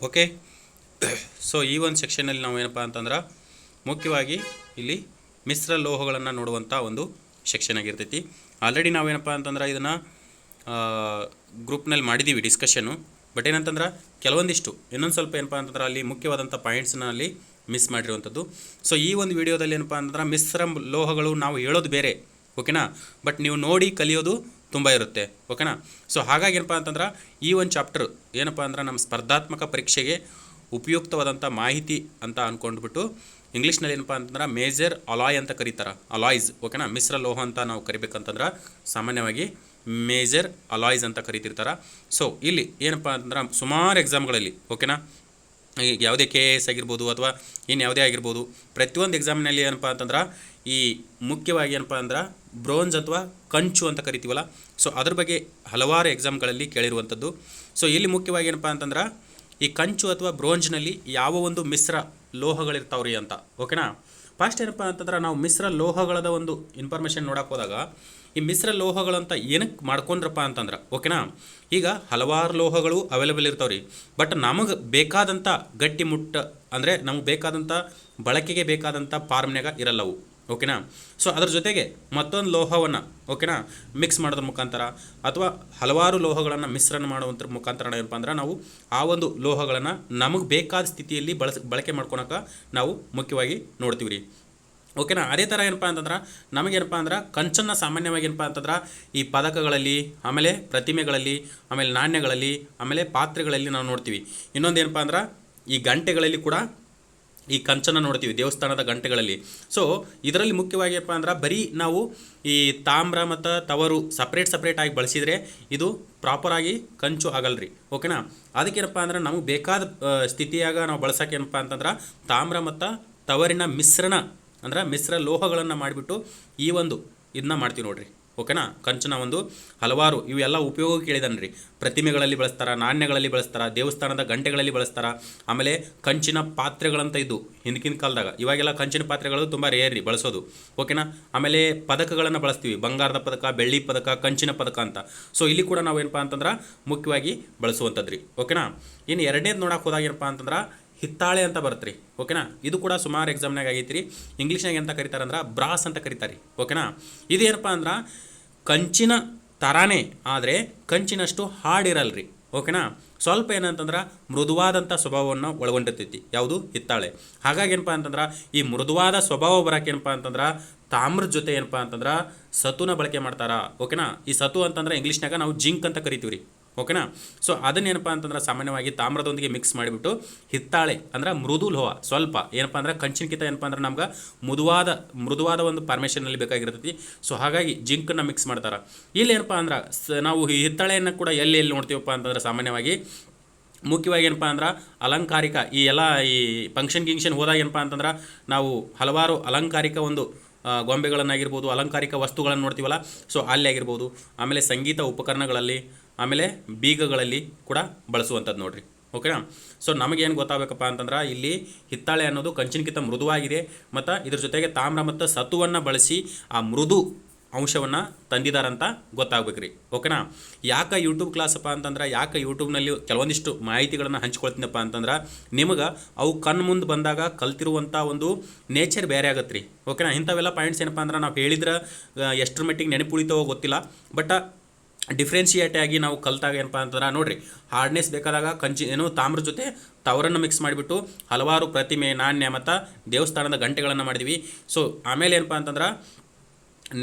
Okay. So ಈ ಒಂದು ಸೆಕ್ಷನಲ್ಲಿ ನಾವು ಏನಪ್ಪ ಅಂತಂದ್ರೆ ಮುಖ್ಯವಾಗಿ ಇಲ್ಲಿ ಮಿಶ್ರ ಲೋಹಗಳನ್ನು ನೋಡುವಂಥ ಒಂದು ಸೆಕ್ಷನ್ ಆಗಿರ್ತೈತಿ. ಆಲ್ರೆಡಿ ನಾವೇನಪ್ಪ ಅಂತಂದ್ರೆ ಇದನ್ನು ಗ್ರೂಪ್ನಲ್ಲಿ ಮಾಡಿದ್ದೀವಿ ಡಿಸ್ಕಷನ್ನು. ಬಟ್ ಏನಂತಂದ್ರೆ ಕೆಲವೊಂದಿಷ್ಟು ಇನ್ನೊಂದು ಸ್ವಲ್ಪ ಏನಪ್ಪ ಅಂತಂದ್ರೆ ಅಲ್ಲಿ ಮುಖ್ಯವಾದಂಥ ಪಾಯಿಂಟ್ಸ್ನ ಅಲ್ಲಿ ಮಿಸ್ ಮಾಡಿರುವಂಥದ್ದು. ಸೊ ಈ ಒಂದು ವಿಡಿಯೋದಲ್ಲಿ ಏನಪ್ಪ ಅಂತಂದ್ರೆ ಮಿಶ್ರ ಲೋಹಗಳು ನಾವು ಹೇಳೋದು ಬೇರೆ, ಓಕೆನಾ, ಬಟ್ ನೀವು ನೋಡಿ ಕಲಿಯೋದು ತುಂಬ ಇರುತ್ತೆ, ಓಕೆನಾ. ಸೊ ಹಾಗಾಗಿ ಏನಪ್ಪ ಅಂತಂದ್ರೆ ಈ ಒಂದು ಚಾಪ್ಟರ್ ಏನಪ್ಪ ಅಂದ್ರೆ ನಮ್ಮ ಸ್ಪರ್ಧಾತ್ಮಕ ಪರೀಕ್ಷೆಗೆ ಉಪಯುಕ್ತವಾದಂಥ ಮಾಹಿತಿ ಅಂತ ಅಂದ್ಕೊಂಡ್ಬಿಟ್ಟು ಇಂಗ್ಲೀಷ್ನಲ್ಲಿ ಏನಪ್ಪ ಅಂತಂದ್ರೆ ಮೇಜರ್ ಅಲಾಯ್ ಅಂತ ಕರೀತಾರೆ, ಅಲಾಯ್ಸ್, ಓಕೆನಾ. ಮಿಶ್ರ ಲೋಹ ಅಂತ ನಾವು ಕರಿಬೇಕಂತಂದ್ರೆ ಸಾಮಾನ್ಯವಾಗಿ ಮೇಜರ್ ಅಲಾಯ್ಸ್ ಅಂತ ಕರಿತಿರ್ತಾರೆ. ಸೊ ಇಲ್ಲಿ ಏನಪ್ಪ ಅಂತಂದ್ರೆ ಸುಮಾರು ಎಕ್ಸಾಮ್ಗಳಲ್ಲಿ, ಓಕೆನಾ, ಈಗ ಯಾವುದೇ KAS ಆಗಿರ್ಬೋದು ಅಥವಾ ಇನ್ನು ಯಾವುದೇ ಆಗಿರ್ಬೋದು, ಪ್ರತಿಯೊಂದು ಎಕ್ಸಾಮ್ನಲ್ಲಿ ಏನಪ್ಪ ಅಂತಂದ್ರೆ ಈ ಮುಖ್ಯವಾಗಿ ಏನಪ್ಪ ಅಂದ್ರೆ ಬ್ರೋಂಜ್ ಅಥವಾ ಕಂಚು ಅಂತ ಕರಿತೀವಲ್ಲ, ಸೊ ಅದ್ರ ಬಗ್ಗೆ ಹಲವಾರು ಎಕ್ಸಾಮ್ಗಳಲ್ಲಿ ಕೇಳಿರುವಂಥದ್ದು. ಸೊ ಇಲ್ಲಿ ಮುಖ್ಯವಾಗಿ ಏನಪ್ಪ ಅಂತಂದ್ರೆ ಈ ಕಂಚು ಅಥವಾ ಬ್ರೋಂಜ್ನಲ್ಲಿ ಯಾವ ಒಂದು ಮಿಶ್ರ ಲೋಹಗಳಿರ್ತಾವ್ರಿ ಅಂತ, ಓಕೆನಾ. ಫಸ್ಟ್ ಏನಪ್ಪ ಅಂತಂದ್ರೆ ನಾವು ಮಿಶ್ರ ಲೋಹಗಳದ ಒಂದು ಇನ್ಫಾರ್ಮೇಷನ್ ನೋಡಕ್ಕೆ ಹೋದಾಗ ಈ ಮಿಶ್ರ ಲೋಹಗಳಂತ ಏನಕ್ಕೆ ಮಾಡ್ಕೊಂಡ್ರಪ್ಪ ಅಂತಂದ್ರೆ, ಓಕೆನಾ, ಈಗ ಹಲವಾರು ಲೋಹಗಳು ಅವೈಲೇಬಲ್ ಇರ್ತಾವ್ರಿ. ಬಟ್ ನಮಗೆ ಬೇಕಾದಂಥ ಗಟ್ಟಿ ಮುಟ್ಟ ಅಂದರೆ ನಮಗೆ ಬೇಕಾದಂಥ ಬಳಕೆಗೆ ಬೇಕಾದಂಥ ಫಾರ್ಮ್ನಾಗ ಇರಲ್ಲವು, ಓಕೆನಾ. ಸೊ ಅದ್ರ ಜೊತೆಗೆ ಮತ್ತೊಂದು ಲೋಹವನ್ನು, ಓಕೆನಾ, ಮಿಕ್ಸ್ ಮಾಡೋದ್ರ ಮುಖಾಂತರ ಅಥವಾ ಹಲವಾರು ಲೋಹಗಳನ್ನು ಮಿಶ್ರಣ ಮಾಡುವಂಥ ಮುಖಾಂತರ ಏನಪ್ಪ ಅಂದ್ರೆ ನಾವು ಆ ಒಂದು ಲೋಹಗಳನ್ನು ನಮಗೆ ಬೇಕಾದ ಸ್ಥಿತಿಯಲ್ಲಿ ಬಳಕೆ ಮಾಡ್ಕೊಳಕ್ಕೆ ನಾವು ಮುಖ್ಯವಾಗಿ ನೋಡ್ತೀವಿ ರೀ, ಓಕೆನಾ. ಅದೇ ಥರ ಏನಪ್ಪ ಅಂತಂದ್ರೆ ನಮಗೇನಪ್ಪ ಅಂದ್ರೆ ಕಂಚನ್ನು ಸಾಮಾನ್ಯವಾಗಿ ಏನಪ್ಪ ಅಂತಂದ್ರೆ ಈ ಪದಕಗಳಲ್ಲಿ, ಆಮೇಲೆ ಪ್ರತಿಮೆಗಳಲ್ಲಿ, ಆಮೇಲೆ ನಾಣ್ಯಗಳಲ್ಲಿ, ಆಮೇಲೆ ಪಾತ್ರೆಗಳಲ್ಲಿ ನಾವು ನೋಡ್ತೀವಿ. ಇನ್ನೊಂದು ಏನಪ್ಪ ಅಂದ್ರೆ ಈ ಗಂಟೆಗಳಲ್ಲಿ ಕೂಡ ಈ ಕಂಚನ್ನು ನೋಡ್ತೀವಿ, ದೇವಸ್ಥಾನದ ಗಂಟೆಗಳಲ್ಲಿ. ಸೊ ಇದರಲ್ಲಿ ಮುಖ್ಯವಾಗಿ ಏನಪ್ಪ ಅಂದ್ರೆ ಬರೀ ನಾವು ಈ ತಾಮ್ರ ಮತ್ತು ತವರು ಸಪ್ರೇಟ್ ಆಗಿ ಬಳಸಿದರೆ ಇದು ಪ್ರಾಪರಾಗಿ ಕಂಚು ಆಗಲ್ರಿ, ಓಕೆನಾ. ಅದಕ್ಕೇನಪ್ಪ ಅಂದ್ರೆ ನಮಗೆ ಬೇಕಾದ ಸ್ಥಿತಿಯಾಗ ನಾವು ಬಳಸೋಕೆ ಏನಪ್ಪ ಅಂತಂದ್ರೆ ತಾಮ್ರ ಮತ್ತು ತವರಿನ ಮಿಶ್ರಣ ಅಂದ್ರೆ ಮಿಶ್ರ ಲೋಹಗಳನ್ನು ಮಾಡಿಬಿಟ್ಟು ಈ ಒಂದು ಇದನ್ನ ಮಾಡ್ತೀವಿ ನೋಡ್ರಿ, ಓಕೆನಾ. ಕಂಚಿನ ಒಂದು ಹಲವಾರು ಇವೆಲ್ಲ ಉಪಯೋಗ ಕೇಳಿದಾನೆ ರೀ. ಪ್ರತಿಮೆಗಳಲ್ಲಿ ಬಳಸ್ತಾರೆ, ನಾಣ್ಯಗಳಲ್ಲಿ ಬಳಸ್ತಾರೆ, ದೇವಸ್ಥಾನದ ಗಂಟೆಗಳಲ್ಲಿ ಬಳಸ್ತಾರೆ, ಆಮೇಲೆ ಕಂಚಿನ ಪಾತ್ರೆಗಳಂತ ಇದ್ದು ಹಿಂದಿನ ಕಾಲದಾಗ. ಇವಾಗೆಲ್ಲ ಕಂಚಿನ ಪಾತ್ರೆಗಳು ತುಂಬ ರೇರ್ ರೀ ಬಳಸೋದು, ಓಕೆನಾ. ಆಮೇಲೆ ಪದಕಗಳನ್ನು ಬಳಸ್ತೀವಿ, ಬಂಗಾರದ ಪದಕ, ಬೆಳ್ಳಿ ಪದಕ, ಕಂಚಿನ ಪದಕ ಅಂತ. ಸೊ ಇಲ್ಲಿ ಕೂಡ ನಾವೇನಪ್ಪ ಅಂತಂದ್ರೆ ಮುಖ್ಯವಾಗಿ ಬಳಸುವಂಥದ್ದು ರೀ, ಓಕೆನಾ. ಇನ್ನು ಎರಡನೇದು ನೋಡಕ್ಕೆ ಹೋದಾಗ ಏನಪ್ಪ ಅಂತಂದ್ರೆ ಹಿತ್ತಾಳೆ ಅಂತ ಬರುತ್ತೆ ರೀ, ಓಕೆನಾ. ಇದು ಕೂಡ ಸುಮಾರು ಎಕ್ಸಾಮ್ನಾಗ ಆಗೈತಿ ರೀ. ಇಂಗ್ಲೀಷ್ನಾಗ ಎಂತ ಕರೀತಾರೆ ಅಂದ್ರೆ ಬ್ರಾಸ್ ಅಂತ ಕರೀತಾರೆ ರೀ, ಓಕೆನಾ. ಇದೇನಪ್ಪ ಅಂದ್ರೆ ಕಂಚಿನ ಥರಾನೇ ಆದರೆ ಕಂಚಿನಷ್ಟು ಹಾರ್ಡ್ ಓಕೆನಾ. ಸ್ವಲ್ಪ ಏನಂತಂದ್ರೆ ಮೃದುವಾದಂಥ ಸ್ವಭಾವವನ್ನು ಒಳಗೊಂಡಿರ್ತೈತಿ ಯಾವುದು, ಹಿತ್ತಾಳೆ. ಹಾಗಾಗಿ ಏನಪ್ಪ ಅಂತಂದ್ರೆ ಈ ಮೃದುವಾದ ಸ್ವಭಾವ ಬರೋಕೆ ಏನಪ್ಪ ಅಂತಂದ್ರೆ ತಾಮ್ರದ ಜೊತೆ ಏನಪ್ಪ ಅಂತಂದ್ರೆ ಸತುನ ಬಳಕೆ ಮಾಡ್ತಾರಾ, ಓಕೆನಾ. ಈ ಸತು ಅಂತಂದ್ರೆ ಇಂಗ್ಲೀಷ್ನಾಗ ನಾವು ಜಿಂಕ್ ಅಂತ ಕರಿತೀವಿ ರೀ, ಓಕೆನಾ. ಸೊ ಅದನ್ನೇನಪ್ಪ ಅಂತಂದ್ರೆ ಸಾಮಾನ್ಯವಾಗಿ ತಾಮ್ರದೊಂದಿಗೆ ಮಿಕ್ಸ್ ಮಾಡಿಬಿಟ್ಟು ಹಿತ್ತಾಳೆ ಅಂದ್ರೆ ಮೃದು ಲೋಹ, ಸ್ವಲ್ಪ ಏನಪ್ಪ ಅಂದ್ರೆ ಕಂಚಿನಕಿಂತ ಏನಪ್ಪ ಅಂದ್ರೆ ನಮ್ಗೆ ಮೃದುವಾದ ಒಂದು ಫಾರ್ಮೇಷನಲ್ಲಿ ಬೇಕಾಗಿರ್ತೈತಿ. ಸೊ ಹಾಗಾಗಿ ಜಿಂಕನ್ನು ಮಿಕ್ಸ್ ಮಾಡ್ತಾರೆ. ಇಲ್ಲಿ ಏನಪ್ಪ ಅಂದ್ರೆ ನಾವು ಈ ಹಿತ್ತಾಳೆಯನ್ನು ಕೂಡ ಎಲ್ಲಿ ನೋಡ್ತೀವಪ್ಪ ಅಂತಂದ್ರೆ ಸಾಮಾನ್ಯವಾಗಿ ಮುಖ್ಯವಾಗಿ ಏನಪ್ಪ ಅಂದ್ರೆ ಅಲಂಕಾರಿಕ ಈ ಎಲ್ಲ ಈ ಫಂಕ್ಷನ್ ಹೋದಾಗ ಏನಪ್ಪ ಅಂತಂದ್ರೆ ನಾವು ಹಲವಾರು ಅಲಂಕಾರಿಕ ಒಂದು ಗೊಂಬೆಗಳನ್ನಾಗಿರ್ಬೋದು, ಅಲಂಕಾರಿಕ ವಸ್ತುಗಳನ್ನು ನೋಡ್ತೀವಲ್ಲ, ಸೊ ಅಲ್ಲಿ ಆಗಿರ್ಬೋದು. ಆಮೇಲೆ ಸಂಗೀತ ಉಪಕರಣಗಳಲ್ಲಿ, ಆಮೇಲೆ ಬೀಗಗಳಲ್ಲಿ ಕೂಡ ಬಳಸುವಂಥದ್ದು ನೋಡ್ರಿ, ಓಕೆನಾ. ಸೊ ನಮಗೇನು ಗೊತ್ತಾಗಬೇಕಪ್ಪ ಅಂತಂದ್ರೆ ಇಲ್ಲಿ ಹಿತ್ತಾಳೆ ಅನ್ನೋದು ಕಂಚಿನಕ್ಕಿಂತ ಮೃದುವಾಗಿದೆ ಮತ್ತು ಇದ್ರ ಜೊತೆಗೆ ತಾಮ್ರ ಮತ್ತು ಸತುವನ್ನು ಬಳಸಿ ಆ ಮೃದು ಅಂಶವನ್ನು ತಂದಿದ್ದಾರಂತ ಗೊತ್ತಾಗ್ಬೇಕ್ರಿ, ಓಕೆನಾ. ಯಾಕೆ ಯೂಟ್ಯೂಬ್ ಕ್ಲಾಸಪ್ಪ ಅಂತಂದ್ರೆ, ಯಾಕೆ ಯೂಟ್ಯೂಬ್ನಲ್ಲಿ ಕೆಲವೊಂದಿಷ್ಟು ಮಾಹಿತಿಗಳನ್ನು ಹಂಚ್ಕೊಳ್ತೀನಪ್ಪ ಅಂತಂದ್ರೆ ನಿಮಗೆ ಅವು ಕಣ್ಣು ಮುಂದೆ ಬಂದಾಗ ಕಲ್ತಿರುವಂಥ ಒಂದು ನೇಚರ್ ಬೇರೆ ಆಗತ್ತೆ ರೀ, ಓಕೆನಾ. ಇಂಥವೆಲ್ಲ ಪಾಯಿಂಟ್ಸ್ ಏನಪ್ಪ ಅಂದ್ರೆ ನಾವು ಹೇಳಿದ್ರೆ ಎಷ್ಟರ ಮಟ್ಟಿಗೆ ನೆನಪುಳಿತವೋ ಗೊತ್ತಿಲ್ಲ, ಬಟ್ ಡಿಫ್ರೆನ್ಷಿಯೇಟ್ ಆಗಿ ನಾವು ಕಲ್ತಾಗ ಏನಪ್ಪ ಅಂತಂದ್ರೆ ನೋಡಿರಿ, ಹಾರ್ಡ್ನೆಸ್ ಬೇಕಾದಾಗ ತಾಮ್ರ ಜೊತೆ ತವರನ್ನು ಮಿಕ್ಸ್ ಮಾಡಿಬಿಟ್ಟು ಹಲವಾರು ಪ್ರತಿಮೆ, ನಾಣ್ಯ ಮತ್ತು ದೇವಸ್ಥಾನದ ಗಂಟೆಗಳನ್ನು ಮಾಡಿದ್ವಿ. ಸೊ ಆಮೇಲೆ ಏನಪ್ಪ ಅಂತಂದ್ರೆ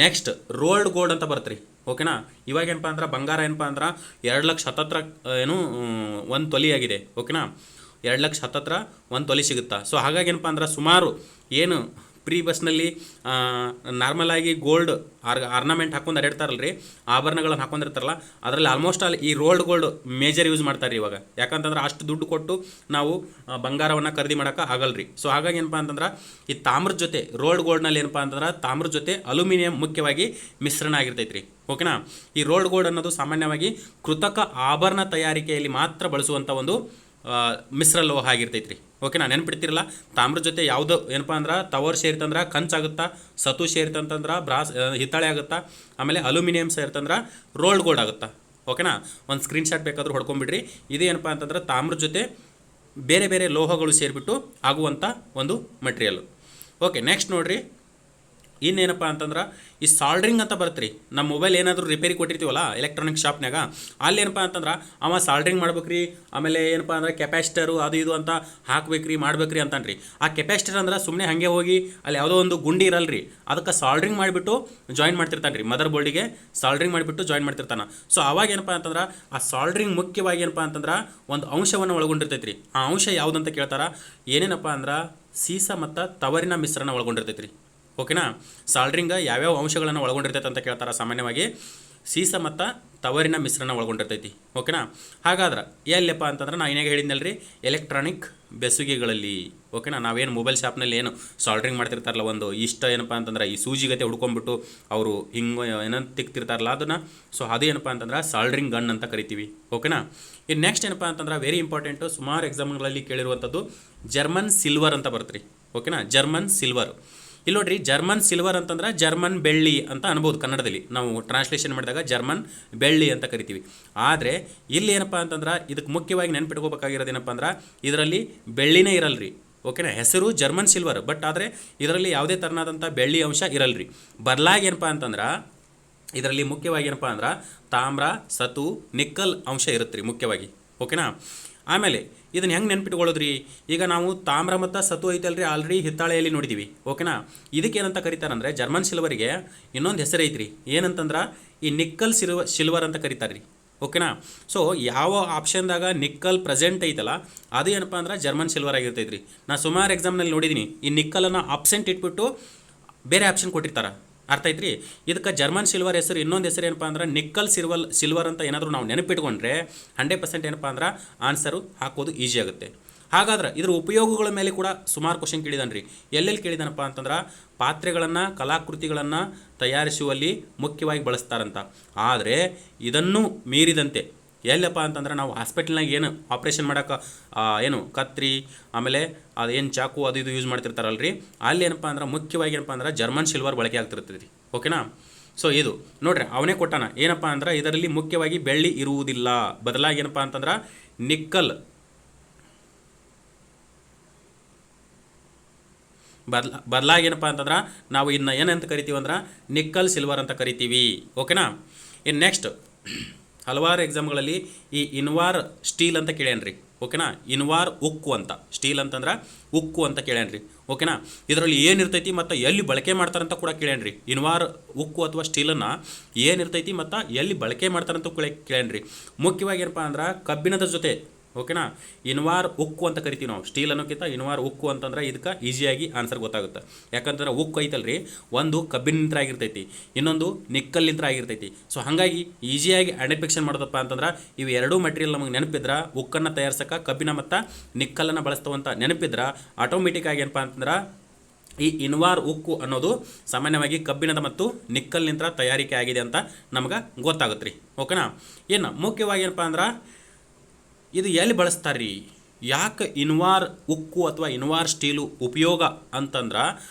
ನೆಕ್ಸ್ಟ್ ರೋಲ್ಡ್ ಗೋಲ್ಡ್ ಅಂತ ಬರುತ್ತೆ ರೀ, ಓಕೆನಾ. ಇವಾಗ ಏನಪ್ಪ ಅಂದ್ರೆ ಬಂಗಾರ ಏನಪ್ಪ ಅಂದ್ರೆ 2 ಲಕ್ಷ ಹತ್ತತ್ರ ಒಂದು ತೊಲಿ ಆಗಿದೆ, ಓಕೆನಾ. 2 ಲಕ್ಷ ಹತ್ತತ್ರ ಒಂದು ತೊಲಿ ಸಿಗುತ್ತಾ. ಸೊ ಹಾಗಾಗಿ ಏನಪ್ಪ ಅಂದ್ರೆ ಸುಮಾರು ಏನು ಪ್ರೀ ಬಸ್ನಲ್ಲಿ ನಾರ್ಮಲಾಗಿ ಗೋಲ್ಡ್ ಆರ್ನಮೆಂಟ್ ಹಾಕೊಂಡು ಅಡ್ಯಾಡ್ತಾರಲ್ಲ ರೀ, ಆಭರಣಗಳನ್ನು ಹಾಕೊಂಡಿರ್ತಾರಲ್ಲ, ಅದರಲ್ಲಿ ಆಲ್ಮೋಸ್ಟ್ ಆಲ್ ಈ ರೋಲ್ಡ್ ಗೋಲ್ಡ್ ಮೇಜರ್ ಯೂಸ್ ಮಾಡ್ತಾರೆ ಇವಾಗ. ಯಾಕಂತಂದ್ರೆ ಅಷ್ಟು ದುಡ್ಡು ಕೊಟ್ಟು ನಾವು ಬಂಗಾರವನ್ನು ಖರೀದಿ ಮಾಡೋಕೆ ಆಗಲ್ಲ ರೀ. ಸೊ ಹಾಗಾಗಿ ಏನಪ್ಪ ಅಂತಂದ್ರೆ ಈ ತಾಮ್ರದ ಜೊತೆ ರೋಲ್ಡ್ ಗೋಲ್ಡ್ನಲ್ಲಿ ಏನಪ್ಪ ಅಂತಂದ್ರೆ ತಾಮ್ರದ ಜೊತೆ ಅಲ್ಯೂಮಿನಿಯಂ ಮುಖ್ಯವಾಗಿ ಮಿಶ್ರಣ ಆಗಿರ್ತೈತೆ ರೀ, ಓಕೆನಾ. ಈ ರೋಲ್ಡ್ ಗೋಲ್ಡ್ ಅನ್ನೋದು ಸಾಮಾನ್ಯವಾಗಿ ಕೃತಕ ಆಭರಣ ತಯಾರಿಕೆಯಲ್ಲಿ ಮಾತ್ರ ಬಳಸುವಂಥ ಒಂದು ಮಿಶ್ರ ಲೋಹ ಆಗಿರ್ತೈತೆ ರೀ, ಓಕೆನಾ. ನೆನ್ಪಿಡ್ತಿರಲ್ಲ, ತಾಮ್ರ ಜೊತೆ ಯಾವುದು ಏನಪ್ಪ ಅಂದ್ರೆ ತವರ್ ಸೇರ್ತಂದ್ರೆ ಕಂಚಾಗುತ್ತಾ, ಸತು ಸೇರ್ತಂತಂದ್ರೆ ಬ್ರಾಸ್ ಹಿತ್ತಾಳೆ ಆಗುತ್ತಾ, ಆಮೇಲೆ ಅಲ್ಯೂಮಿನಿಯಂ ಸೇರ್ತಂದ್ರೆ ರೋಲ್ಡ್ ಗೋಲ್ಡ್ ಆಗುತ್ತಾ, ಓಕೆನಾ. ಒಂದು ಸ್ಕ್ರೀನ್ಶಾಟ್ ಬೇಕಾದರೂ ಹೊಡ್ಕೊಂಬಿಡ್ರಿ. ಇದೇನಪ್ಪ ಅಂತಂದ್ರೆ ತಾಮ್ರ ಜೊತೆ ಬೇರೆ ಬೇರೆ ಲೋಹಗಳು ಸೇರಿಬಿಟ್ಟು ಆಗುವಂಥ ಒಂದು ಮಟೀರಿಯಲ್. ಓಕೆ, ನೆಕ್ಸ್ಟ್ ನೋಡಿರಿ, ಇನ್ನೇನಪ್ಪ ಅಂತಂದ್ರೆ ಈ ಸಾಲ್ಡ್ರಿಂಗ್ ಅಂತ ಬರುತ್ತೆ ರೀ. ನಮ್ಮ ಮೊಬೈಲ್ ಏನಾದರೂ ರಿಪೇರಿ ಕೊಟ್ಟಿರ್ತೀವಲ್ಲ ಎಲೆಕ್ಟ್ರಾನಿಕ್ ಶಾಪ್ನಾಗ, ಅಲ್ಲಿ ಏನಪ್ಪ ಅಂತಂದ್ರೆ ಅವ ಸಾಲ್ಡ್ರಿಂಗ್ ಮಾಡ್ಬೇಕ್ರಿ, ಆಮೇಲೆ ಏನಪ್ಪ ಅಂದ್ರೆ ಕೆಪಾಸಿಟರು ಅದು ಇದು ಅಂತ ಹಾಕ್ಬೇಕ್ರಿ ಮಾಡ್ಬೇಕ್ರಿ ಅಂತಾನ್ರಿ. ಆ ಕೆಪಾಸಿಟರ್ ಅಂದ್ರೆ ಸುಮ್ಮನೆ ಹಾಗೆ ಹೋಗಿ ಅಲ್ಲಿ ಯಾವುದೋ ಒಂದು ಗುಂಡಿ ಇರಲ್ರಿ, ಅದಕ್ಕೆ ಸಾಲ್ಡ್ರಿಂಗ್ ಮಾಡಿಬಿಟ್ಟು ಜಾಯಿನ್ ಮಾಡ್ತಿರ್ತಾನೆ ರೀ, ಮದರ್ ಬೋರ್ಡಿಗೆ ಸಾಲ್ಡ್ರಿಂಗ್ ಮಾಡಿಬಿಟ್ಟು ಜಾಯಿನ್ ಮಾಡ್ತಿರ್ತಾನೆ. ಸೊ ಅವಾಗ ಏನಪ್ಪ ಅಂತಂದ್ರೆ ಆ ಸಾಲ್ಡ್ರಿಂಗ್ ಮುಖ್ಯವಾಗಿ ಏನಪ್ಪ ಅಂತಂದ್ರೆ ಒಂದು ಅಂಶವನ್ನು ಒಳಗೊಂಡಿರ್ತೈತೆ ರೀ. ಆ ಅಂಶ ಯಾವುದಂತ ಕೇಳ್ತಾರ, ಏನೇನಪ್ಪ ಅಂದ್ರೆ ಸೀಸ ಮತ್ತು ತವರಿನ ಮಿಶ್ರಣ ಒಳಗೊಂಡಿರ್ತೈತೆ ರೀ. ಓಕೆನಾ, ಸಾಲ್ಡ್ರಿಂಗ್ ಯಾವ್ಯಾವ ಅಂಶಗಳನ್ನು ಒಳಗೊಂಡಿರ್ತೈತೆ ಅಂತ ಕೇಳ್ತಾರೆ. ಸಾಮಾನ್ಯವಾಗಿ ಸೀಸ ಮತ್ತು ತವರಿನ ಮಿಶ್ರಣ ಒಳಗೊಂಡಿರ್ತೈತಿ. ಓಕೆನಾ, ಹಾಗಾದ್ರೆ ಎಲ್ಲಪ್ಪ ಅಂತಂದ್ರೆ ನಾನು ಏನಾಗ ಹೇಳಿದ್ನಲ್ರಿ, ಎಲೆಕ್ಟ್ರಾನಿಕ್ ಬೆಸುಗೆಗಳಲ್ಲಿ. ಓಕೆನಾ, ನಾವೇನು ಮೊಬೈಲ್ ಶಾಪ್ನಲ್ಲಿ ಏನು ಸಾಲ್ಡ್ರಿಂಗ್ ಮಾಡ್ತಿರ್ತಾರಲ್ಲ, ಒಂದು ಇಷ್ಟ ಏನಪ್ಪ ಅಂತಂದ್ರೆ ಈ ಸೂಜಿಗತೆ ಹುಡ್ಕೊಂಡ್ಬಿಟ್ಟು ಅವರು ಹಿಂಗೆ ಏನಂತ ತಿಕ್ತಿರ್ತಾರಲ್ಲ ಅದನ್ನು, ಸೊ ಅದು ಏನಪ್ಪ ಅಂತಂದ್ರೆ ಸಾಲ್ಡ್ರಿಂಗ್ ಗನ್ ಅಂತ ಕರಿತೀವಿ. ಓಕೆನಾ, ಇನ್ನು ನೆಕ್ಸ್ಟ್ ಏನಪ್ಪ ಅಂತಂದ್ರೆ ವೆರಿ ಇಂಪಾರ್ಟೆಂಟು, ಸುಮಾರು ಎಕ್ಸಾಮ್ಗಳಲ್ಲಿ ಕೇಳಿರುವಂಥದ್ದು ಜರ್ಮನ್ ಸಿಲ್ವರ್ ಅಂತ ಬರುತ್ತೆ ರೀ. ಓಕೆನಾ, ಜರ್ಮನ್ ಸಿಲ್ವರ್. ಇಲ್ಲಿ ನೋಡ್ರಿ, ಜರ್ಮನ್ ಸಿಲ್ವರ್ ಅಂತಂದ್ರೆ ಜರ್ಮನ್ ಬೆಳ್ಳಿ ಅಂತ ಅನ್ಬೋದು ಕನ್ನಡದಲ್ಲಿ. ನಾವು ಟ್ರಾನ್ಸ್ಲೇಷನ್ ಮಾಡಿದಾಗ ಜರ್ಮನ್ ಬೆಳ್ಳಿ ಅಂತ ಕರಿತೀವಿ. ಆದರೆ ಇಲ್ಲಿ ಏನಪ್ಪ ಅಂತಂದ್ರೆ ಇದಕ್ಕೆ ಮುಖ್ಯವಾಗಿ ನೆನ್ಪಿಟ್ಕೋಬೇಕಾಗಿರೋದೇನಪ್ಪ ಅಂದ್ರೆ ಇದರಲ್ಲಿ ಬೆಳ್ಳಿನೇ ಇರಲ್ರಿ. ಓಕೆನಾ, ಹೆಸರು ಜರ್ಮನ್ ಸಿಲ್ವರ್, ಬಟ್ ಆದರೆ ಇದರಲ್ಲಿ ಯಾವುದೇ ಥರನಾದಂಥ ಬೆಳ್ಳಿ ಅಂಶ ಇರಲ್ರಿ. ಬದಲಾಗಿ ಏನಪ್ಪ ಅಂತಂದ್ರೆ ಇದರಲ್ಲಿ ಮುಖ್ಯವಾಗಿ ಏನಪ್ಪ ಅಂದ್ರೆ ತಾಮ್ರ, ಸತು, ನಿಕ್ಕಲ್ ಅಂಶ ಇರುತ್ತೆ ರೀ ಮುಖ್ಯವಾಗಿ. ಓಕೆನಾ, ಆಮೇಲೆ ಇದನ್ನು ಹೆಂಗೆ ನೆನ್ಪಿಟ್ಕೊಳ್ಳೋದ್ರಿ, ಈಗ ನಾವು ತಾಮ್ರ ಮತ್ತು ಸತು ಐತಲ್ರಿ ಆಲ್ರೆಡಿ ಹಿತ್ತಾಳೆಯಲ್ಲಿ ನೋಡಿದ್ದೀವಿ. ಓಕೆನಾ, ಇದಕ್ಕೆ ಏನಂತ ಕರೀತಾರಂದರೆ ಜರ್ಮನ್ ಸಿಲ್ವರಿಗೆ ಇನ್ನೊಂದು ಹೆಸರು ಐತ್ರಿ, ಏನಂತಂದ್ರೆ ಈ ನಿಕ್ಕಲ್ ಸಿಲ್ವರ್ ಅಂತ ಕರೀತಾರೆ ರೀ. ಓಕೆನಾ, ಸೊ ಯಾವ ಆಪ್ಷನ್ದಾಗ ನಿಕ್ಕಲ್ ಪ್ರೆಸೆಂಟ್ ಐತಲ್ಲ ಅದು ಏನಪ್ಪ ಅಂದ್ರೆ ಜರ್ಮನ್ ಸಿಲ್ವರ್ ಆಗಿರ್ತೈತೆ ರೀ. ನಾನು ಸುಮಾರು ಎಕ್ಸಾಮ್ನಲ್ಲಿ ನೋಡಿದ್ದೀನಿ, ಈ ನಿಕ್ಕಲನ್ನು ಆಪ್ಷೆಂಟ್ ಇಟ್ಬಿಟ್ಟು ಬೇರೆ ಆಪ್ಷನ್ ಕೊಟ್ಟಿರ್ತಾರೆ. ಅರ್ಥ ಐತ್ರಿ. ಇದಕ್ಕೆ ಜರ್ಮನ್ ಸಿಲ್ವರ್ ಹೆಸರು ಇನ್ನೊಂದು ಹೆಸರು ಏನಪ್ಪ ಅಂದ್ರೆ ನಿಕ್ಕಲ್ ಸಿಲ್ವರ್ ಅಂತ ಏನಾದರೂ ನಾವು ನೆನಪಿಟ್ಕೊಂಡ್ರೆ 100% ಏನಪ್ಪ ಅಂದ್ರೆ ಆನ್ಸರು ಹಾಕೋದು ಈಸಿ ಆಗುತ್ತೆ. ಹಾಗಾದ್ರೆ ಇದ್ರ ಉಪಯೋಗಗಳ ಮೇಲೆ ಕೂಡ ಸುಮಾರು ಕ್ವಶನ್ ಕೇಳಿದಾನೆ ರೀ. ಎಲ್ಲೆಲ್ಲಿ ಕೇಳಿದಾನಪ್ಪ ಅಂತಂದ್ರೆ ಪಾತ್ರೆಗಳನ್ನು, ಕಲಾಕೃತಿಗಳನ್ನು ತಯಾರಿಸುವಲ್ಲಿ ಮುಖ್ಯವಾಗಿ ಬಳಸ್ತಾರಂತ. ಆದರೆ ಇದನ್ನು ಮೀರಿದಂತೆ ಎಲ್ಲಪ್ಪ ಅಂತಂದ್ರೆ ನಾವು ಹಾಸ್ಪಿಟಲ್ನಾಗ ಏನು ಆಪ್ರೇಷನ್ ಮಾಡೋಕೆ ಏನು ಕತ್ರಿ, ಆಮೇಲೆ ಅದೇನು ಚಾಕು ಅದು ಇದು ಯೂಸ್ ಮಾಡ್ತಿರ್ತಾರಲ್ರಿ, ಅಲ್ಲಿ ಏನಪ್ಪ ಅಂದ್ರೆ ಮುಖ್ಯವಾಗಿ ಏನಪ್ಪ ಅಂದ್ರೆ ಜರ್ಮನ್ ಸಿಲ್ವರ್ ಬಳಕೆ ಆಗ್ತಿರ್ತದೆ ರೀ. ಓಕೆನಾ, ಸೊ ಇದು ನೋಡ್ರಿ ಅವನೇ ಕೊಟ್ಟಾನ ಏನಪ್ಪ ಅಂದ್ರೆ ಇದರಲ್ಲಿ ಮುಖ್ಯವಾಗಿ ಬೆಳ್ಳಿ ಇರುವುದಿಲ್ಲ, ಬದಲಾಗಿ ಏನಪ್ಪ ಅಂತಂದ್ರೆ ನಿಕ್ಕಲ್ ಬದಲಾಗಿ ಏನಪ್ಪ ಅಂತಂದ್ರೆ ನಾವು ಇದನ್ನ ಏನಂತ ಕರಿತೀವಿ ಅಂದ್ರೆ ನಿಕ್ಕಲ್ ಸಿಲ್ವರ್ ಅಂತ ಕರಿತೀವಿ. ಓಕೆನಾ, ಇನ್ನು ನೆಕ್ಸ್ಟ್ ಹಲವಾರು ಎಕ್ಸಾಮ್ಗಳಲ್ಲಿ ಈ ಇನ್ವಾರ್ ಸ್ಟೀಲ್ ಅಂತ ಕೇಳ್ಯಾನ್ರಿ. ಓಕೆನಾ, ಇನ್ವಾರ್ ಉಕ್ಕು ಅಂತ, ಸ್ಟೀಲ್ ಅಂತಂದ್ರೆ ಉಕ್ಕು ಅಂತ ಕೇಳ್ಯಾನ್ರಿ. ಓಕೆನಾ, ಇದರಲ್ಲಿ ಏನಿರ್ತೈತಿ ಮತ್ತು ಎಲ್ಲಿ ಬಳಕೆ ಮಾಡ್ತಾರಂತ ಕೂಡ ಕೇಳ್ಯಾನ್ರಿ. ಇನ್ವಾರ್ ಉಕ್ಕು ಅಥವಾ ಸ್ಟೀಲನ್ನು ಏನಿರ್ತೈತಿ ಮತ್ತು ಎಲ್ಲಿ ಬಳಕೆ ಮಾಡ್ತಾರಂತ ಕೂಡ ಕೇಳ್ಯಾನ್ರಿ. ಮುಖ್ಯವಾಗಿ ಏನಪ್ಪ ಅಂದ್ರೆ ಕಬ್ಬಿಣದ ಜೊತೆ. ಓಕೆನಾ, ಇನ್ವಾರ್ ಉಕ್ಕು ಅಂತ ಕರಿತೀವಿ ನಾವು, ಸ್ಟೀಲ್ ಅನ್ನೋಕ್ಕಿಂತ ಇನ್ವಾರ್ ಉಕ್ಕು ಅಂತಂದ್ರೆ ಇದಕ್ಕೆ ಈಸಿಯಾಗಿ ಆನ್ಸರ್ ಗೊತ್ತಾಗುತ್ತೆ. ಯಾಕಂತಂದ್ರೆ ಉಕ್ಕು ಐತಲ್ರಿ, ಒಂದು ಕಬ್ಬಿನಿಂದ ಆಗಿರ್ತೈತಿ, ಇನ್ನೊಂದು ನಿಕ್ಕಲ್ಲಿಂದ ಆಗಿರ್ತೈತಿ. ಸೊ ಹಾಗಾಗಿ ಈಸಿಯಾಗಿ ಐಡೆಂಟಿಫಿಕೇಷನ್ ಮಾಡೋದಪ್ಪ ಅಂತಂದ್ರೆ ಇವು ಎರಡೂ ಮಟೀರಿಯಲ್ ನಮಗೆ ನೆನಪಿದ್ರೆ ಉಕ್ಕನ್ನು ತಯಾರಿಸೋಕೆ ಕಬ್ಬಿಣ ಮತ್ತು ನಿಕ್ಕಲ್ಲನ್ನು ಬಳಸ್ತವಂತ ನೆನಪಿದ್ರೆ ಆಟೋಮೆಟಿಕ್ ಆಗಿ ಏನಪ್ಪ ಅಂತಂದ್ರೆ ಈ ಇನ್ವಾರ್ ಉಕ್ಕು ಅನ್ನೋದು ಸಾಮಾನ್ಯವಾಗಿ ಕಬ್ಬಿಣದ ಮತ್ತು ನಿಕ್ಕಲ್ನಿಂದ ತಯಾರಿಕೆ ಆಗಿದೆ ಅಂತ ನಮ್ಗೆ ಗೊತ್ತಾಗುತ್ತೆ ರೀ. ಓಕೆನಾ, ಇನ್ನು ಮುಖ್ಯವಾಗಿ ಏನಪ್ಪ ಅಂದ್ರೆ ಇದು ಎಲ್ಲಿ ಬಳಸ್ತಾರೆ ರೀ, ಯಾಕೆ ಇನ್ವಾರ್ ಉಕ್ಕು ಅಥವಾ ಇನ್ವಾರ್ ಸ್ಟೀಲು ಉಪಯೋಗ ಅಂತಂದ್ರೆ